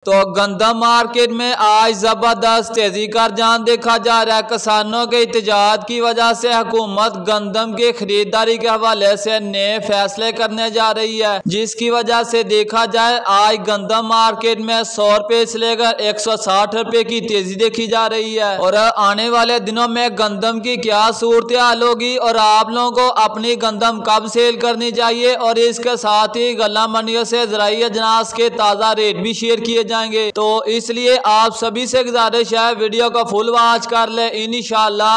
तो गंदम मार्केट में आज जबरदस्त तेजी का रुझान देखा जा रहा है। किसानों के एहतजाज की वजह से हुकूमत गंदम की खरीदारी के हवाले से नए फैसले करने जा रही है, जिसकी वजह से देखा जाए आज गंदम मार्केट में 100 रुपए से लेकर 160 रुपए की तेजी देखी जा रही है। और आने वाले दिनों में गंदम की क्या सूरत हाल होगी और आप लोगों को अपनी गंदम कब सेल करनी चाहिए, और इसके साथ ही गल्ला मंडियों से ज़राई अजनास के ताज़ा रेट भी शेयर किए जाएंगे। तो इसलिए आप सभी से गुजारिश है वीडियो को फुल वॉच कर ले। इंशाल्लाह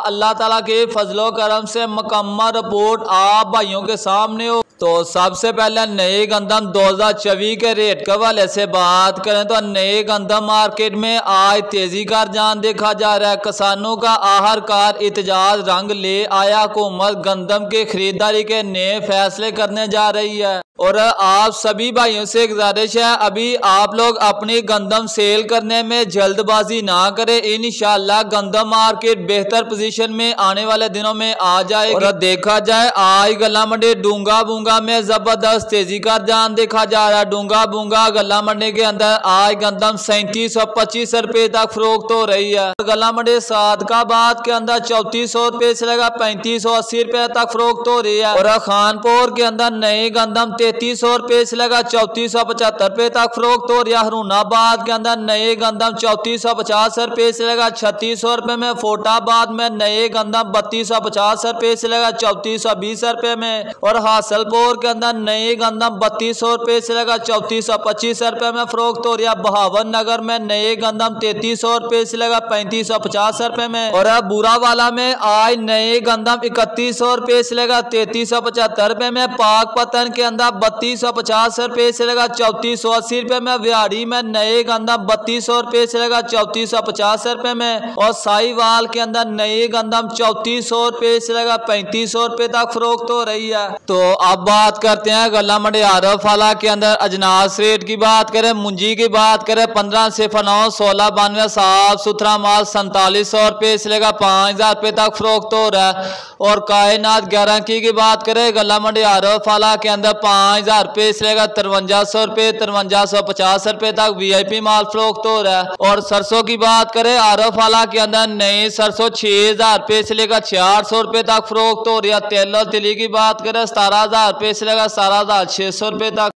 अल्लाह ताला के फजलो करम से मुकम्मल रिपोर्ट आप भाइयों के सामने हो। तो सबसे पहले नए गंदम 2024 के रेट के हवाले से बात करें तो नए गंदम मार्केट में आज तेजी का रुझान देखा जा रहा है। किसानों का आखिरकार एहतजाज रंग ले आया। हुकूमत गंदम की खरीदारी के नए फैसले करने जा रही है और आप सभी भाइयों से गुजारिश है अभी आप लोग अपनी गंदम सेल करने में जल्दबाजी ना करें। इंशाल्लाह गंदम मार्केट बेहतर पोजीशन में आने वाले दिनों में आ जाए। और देखा जाए आज गल्ला मंडी डूंगा बूंगा में जबरदस्त तेजी का रुझान देखा जा रहा है। डूंगा बूंगा गल्ला मंडी के अंदर आज गंदम 3725 रुपए तक फरोख्त हो रही है। गल्ला मंडी सादकाबाद के अंदर 3400 रुपए से लेकर 3580 रुपए तक फरोख्त हो रही है। और खानपुर के अंदर नई गंदम 3300 रुपए से लेकर 3475 रुपए तक फरोख्त हो रही है। हरूनाबाद के अंदर नए गंदम 3450 रुपए से लेकर 3600 रुपए में। फोटाबाद में नए गंदम 3250 रुपए से लेकर 3420 रुपए में। और हासलपुर के अंदर नए गंदम 3200 रुपए से लेकर 3425 रुपए में फरोख्त हो रही है। बहावन नगर में नए गंदम 3300 रुपए से लेकर 3550 रुपए में। और बुरावाला में आज नए गंदम 3100 रुपए से लेकर 3375 रुपए में। पाकपतन के अंदर 3250 रुपए से लेकर 3480 रुपए में। व्याड़ी में नए गंदम 3200 रुपए से लेकर 3450 रुपए में। और साहिवाल के अंदर नए गंदम 3400 रुपए से लेकर 3500 रुपए तक फरोख्त हो रही है। तो अब बात करते हैं गल्ला मंडी आरफवाला के अंदर अजनास रेट की बात करें, मुंजी की बात करें 1509 1692 साफ सुथरा माल 4700 रुपए से लेकर 5000 रुपए तक फरोख्त हो रहा है। और कायनात 11 की बात करें गल्ला मंडी आरफवाला के अंदर 5000 रुपए से लेकर 5300 रुपए 5350 रुपए तक वीआईपी माल फरोख्त हो रहा है। और सरसों की बात करें आरफवाला के अंदर नई सरसों 6000 रुपए से लेकर 400 रुपए तक फरोख्त हो रही है। तेल और तिली की बात करें 17000 रुपए से लेकर 17600 रुपए तक।